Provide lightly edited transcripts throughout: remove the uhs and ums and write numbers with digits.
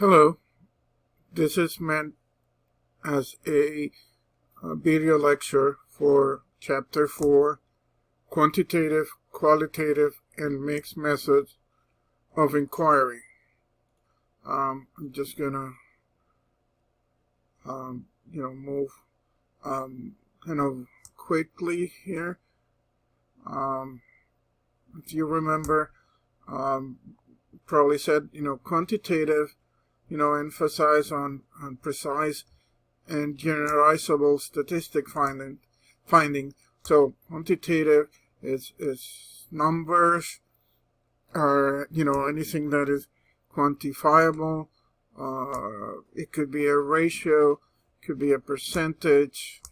Hello, this is meant as a video lecture for Chapter 4, Quantitative, Qualitative, and Mixed Methods of Inquiry. I'm just gonna, move kind of quickly here. If you remember, probably said, quantitative, emphasize on precise and generalizable statistic finding. So quantitative is numbers, or anything that is quantifiable. It could be a ratio, could be a percentage.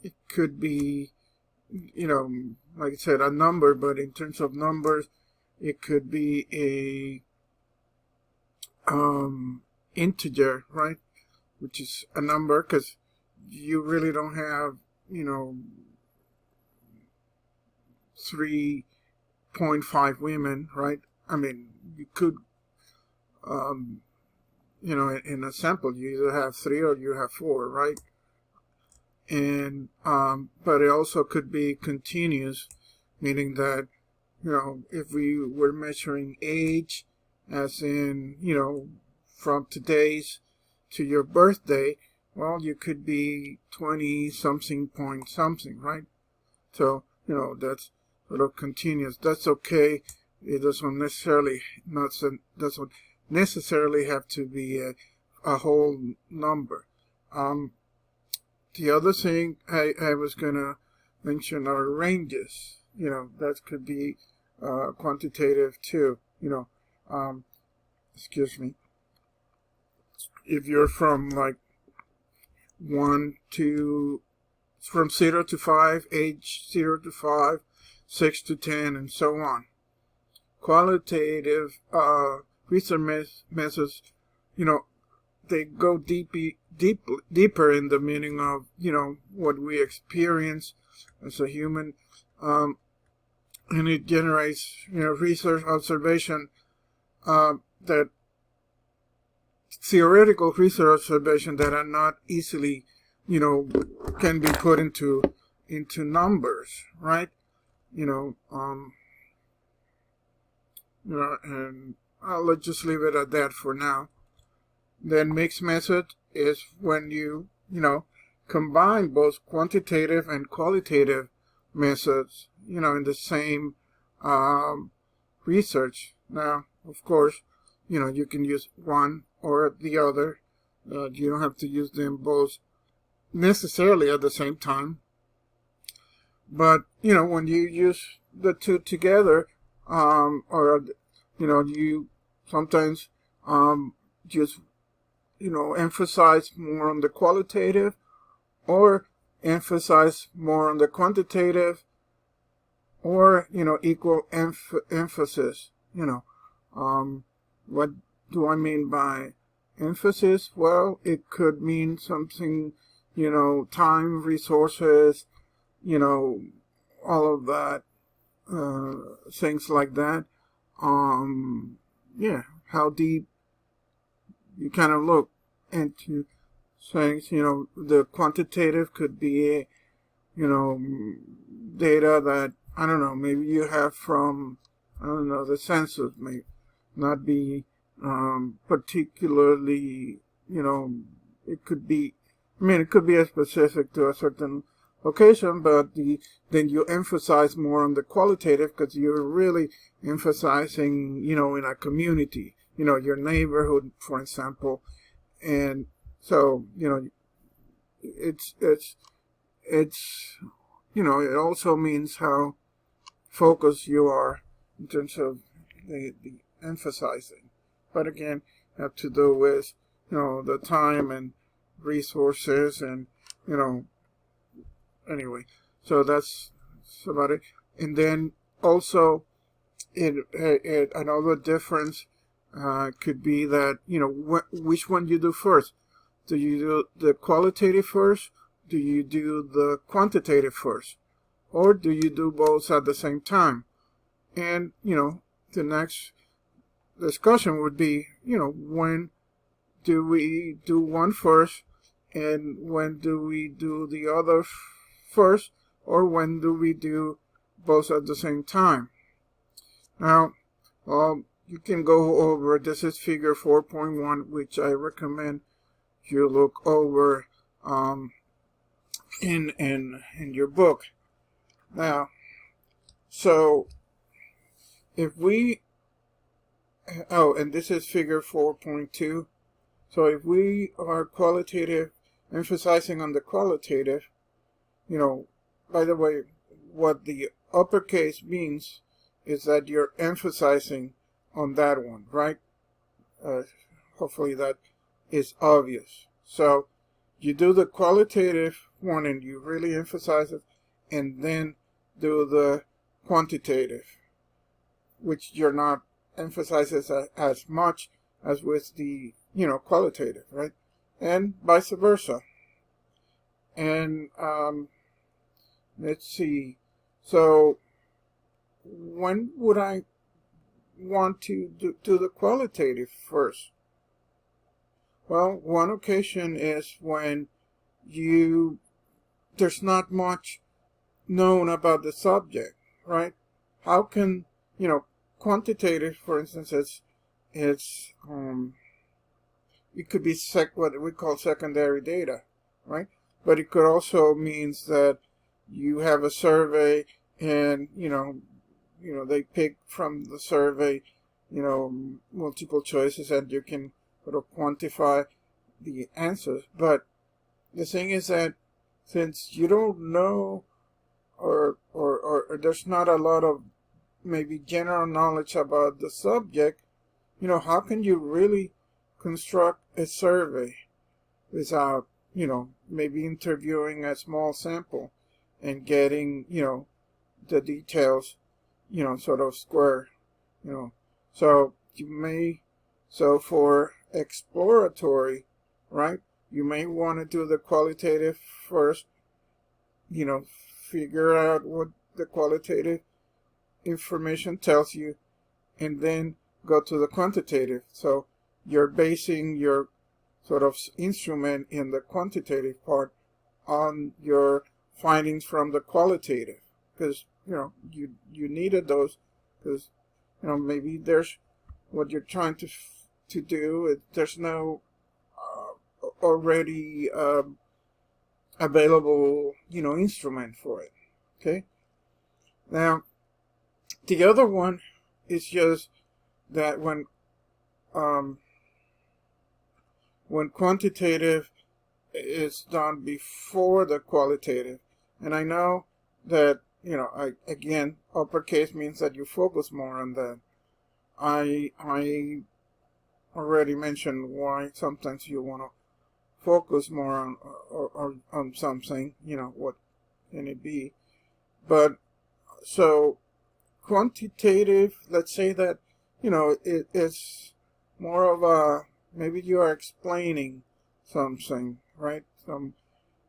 It could be, like I said, a number, but in terms of numbers, it could be a integer, right? Which is a number, because you really don't have, 3.5 women, right? I mean, you could, in a sample, you either have 3 or you have 4, right? And but it also could be continuous, meaning that if we were measuring age, as in from today's to your birthday, well, you could be 20 something point something, right? So that's sort of continuous. That's okay. It doesn't necessarily doesn't necessarily have to be a whole number. The other thing I was gonna mention are ranges. That could be quantitative too. Excuse me. If you're from like 0 to 5, age 0 to 5, 6 to 10, and so on. Qualitative research methods, they go deeper in the meaning of what we experience as a human, and it generates research observation that theoretical research observation that are not easily can be put into numbers, right? And I'll just leave it at that for now. Then mixed method is when you combine both quantitative and qualitative methods in the same research. Now, of course, you can use one or the other. You don't have to use them both necessarily at the same time. But when you use the two together, or you sometimes just emphasize more on the qualitative, or emphasize more on the quantitative, or equal emphasis. What do I mean by emphasis? Well, it could mean something, time, resources, all of that, things like that. How deep you kind of look into things. The quantitative could be, data that, I don't know, maybe you have from, the census, may not be particularly, it could be, it could be specific to a certain location, but then you emphasize more on the qualitative because you're really emphasizing, in a community, your neighborhood, for example. And so, it's it also means how focused you are in terms of the emphasizing. But again, have to do with, the time and resources and, anyway. So that's about it. And then also, another difference could be that, which one you do first. Do you do the qualitative first? Do you do the quantitative first? Or do you do both at the same time? And, the next discussion would be, when do we do one first, and when do we do the other first, or when do we do both at the same time? Now, you can go over, this is figure 4.1, which I recommend you look over in your book. Now, so if we, and this is figure 4.2. So if we are qualitative, emphasizing on the qualitative, by the way, what the uppercase means is that you're emphasizing on that one, right? Hopefully that is obvious. So you do the qualitative one and you really emphasize it, and then do the quantitative, which you're not emphasizing as much as with the qualitative, right? And vice versa. And let's see. So when would I want to do the qualitative first? Well, one occasion is when there's not much known about the subject, right? How can, quantitative, for instance, it's it could be what we call secondary data, right? But it could also means that you have a survey and, they pick from the survey, multiple choices, and you can sort of quantify the answers. But the thing is that since you don't know, or there's not a lot of maybe general knowledge about the subject, how can you really construct a survey without, maybe interviewing a small sample and getting, the details, sort of square, So so for exploratory, right, you may want to do the qualitative first, figure out what the qualitative information tells you, and then go to the quantitative. So you're basing your sort of instrument in the quantitative part on your findings from the qualitative, because you needed those, because maybe there's what you're trying to do. There's no already available instrument for it. Okay. Now the other one is just that when quantitative is done before the qualitative, and I know that again, uppercase means that you focus more on that. I already mentioned why sometimes you want to focus more on or on something. What can it be? But so quantitative, let's say that it's more of a, maybe you are explaining something, right?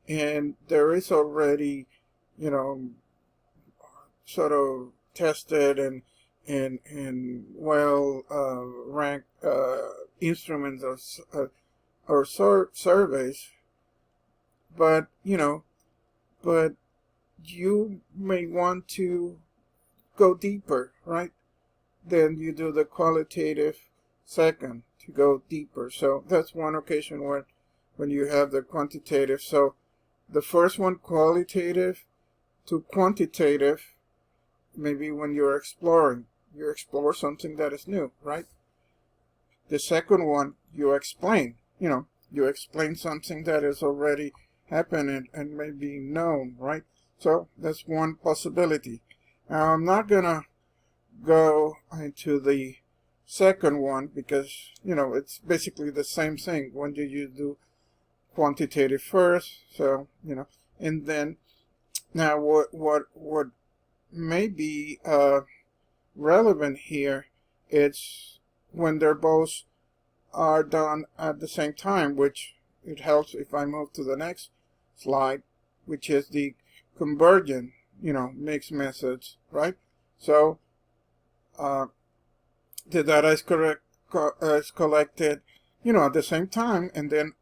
And there is already, sort of tested and well ranked instruments or surveys, but but you may want to go deeper, right? Then you do the qualitative second to go deeper. So that's one occasion when you have the quantitative. So the first one, qualitative to quantitative, maybe when you're exploring, you explore something that is new, right? The second one, you explain, you explain something that is already happened and maybe known, right? So that's one possibility. Now I'm not gonna go into the second one because it's basically the same thing. When do you do quantitative first? So and then now what may be relevant here, it's when they're both are done at the same time, which it helps if I move to the next slide, which is the convergent mixed methods, right? So the data is is collected, at the same time, and then,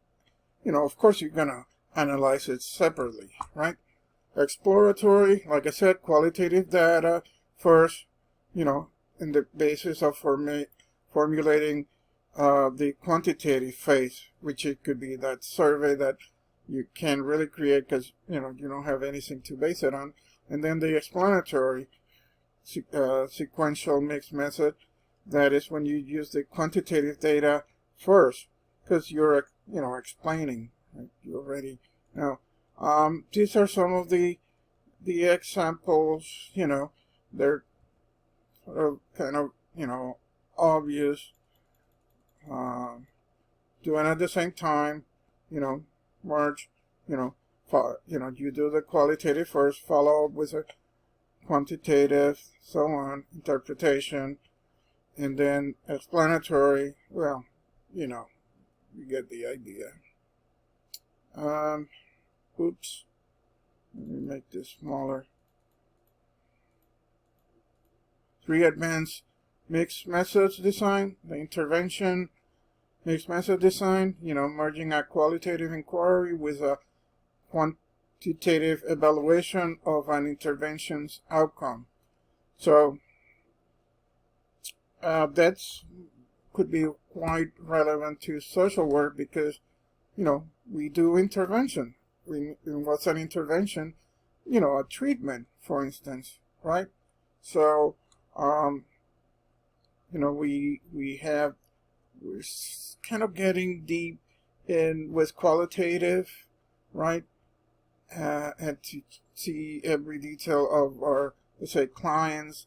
of course, you're gonna analyze it separately, right? Exploratory, like I said, qualitative data first, in the basis of formulating the quantitative phase, which it could be that survey that you can't really create because, you don't have anything to base it on. And then the explanatory sequential mixed method, that is when you use the quantitative data first, because you're, explaining, right? You already know. These are some of the examples, they're sort of kind of, obvious. Doing at the same time, merge, you do the qualitative first, follow up with a quantitative, so on, interpretation, and then explanatory. Well, you get the idea. Oops. Let me make this smaller. 3 advanced mixed methods design, the intervention mixed method design, merging a qualitative inquiry with a quantitative evaluation of an intervention's outcome. So that's could be quite relevant to social work because, we do intervention. What's an intervention? A treatment, for instance, right? So, we're kind of getting deep in with qualitative, right? And to see every detail of our, let's say, clients,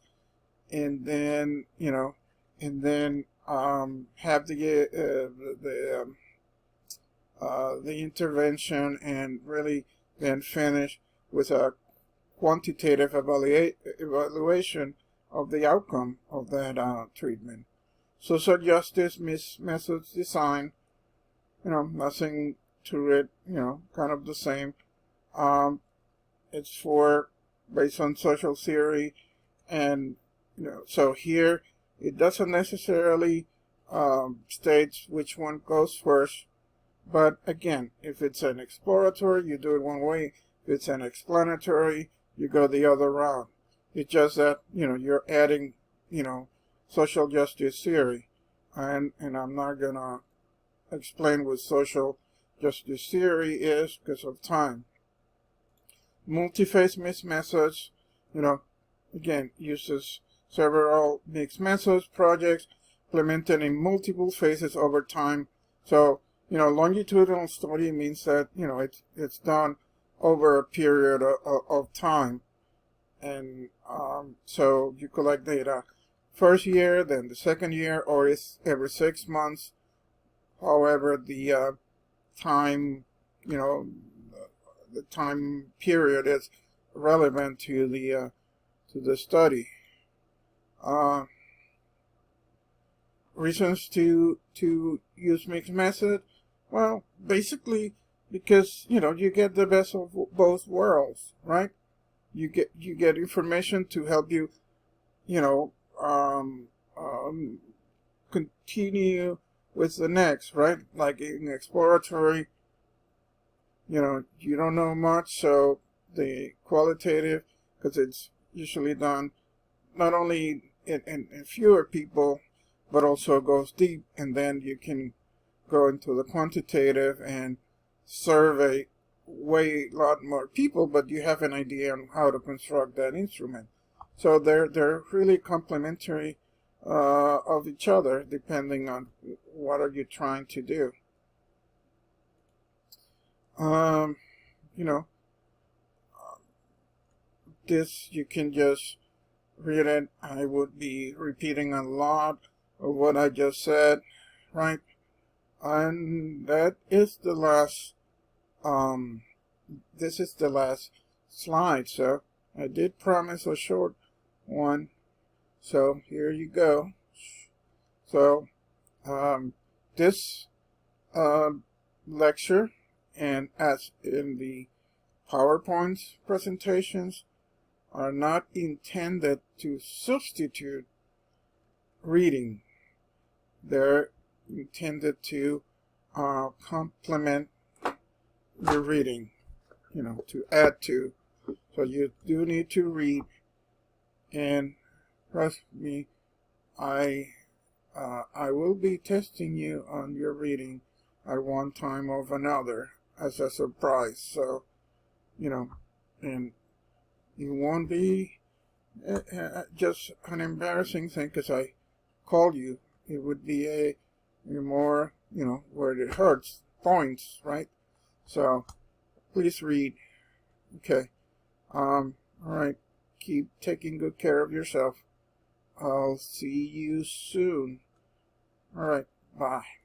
and then, have the intervention, and really then finish with a quantitative evaluation of the outcome of that treatment. Social justice methods design, nothing to it, kind of the same. It's based on social theory, and so here it doesn't necessarily state which one goes first. But again, if it's an exploratory, you do it one way. If it's an explanatory, you go the other route. It's just that, you're adding, social justice theory. And I'm not going to explain what social justice theory is because of time. Multi-phase mixed methods, again, uses several mixed methods projects implemented in multiple phases over time. So, longitudinal study means that, it's done over a period of time. And so you collect data first year, then the second year, or it's every 6 months. However, the time, the time period is relevant to the study. Reasons to use mixed method. Well, basically because, you get the best of both worlds, right? You get information to help you, continue with the next, right? Like in exploratory, you don't know much, so the qualitative, because it's usually done not only in fewer people, but also goes deep, and then you can go into the quantitative and survey a lot more people, but you have an idea on how to construct that instrument. So they're really complementary of each other, depending on what are you trying to do. This you can just read it. I would be repeating a lot of what I just said, right? And that is the last this is the last slide. So I did promise a short one, so here you go. So this lecture, and as in the PowerPoint presentations, are not intended to substitute reading, they're intended to complement your reading, to add to. So you do need to read, and trust me, I will be testing you on your reading at one time or another as a surprise. So, and it won't be just an embarrassing thing because I called you. It would be a more, where it hurts, points, right? So, please read. Okay. All right. Keep taking good care of yourself. I'll see you soon. All right. Bye.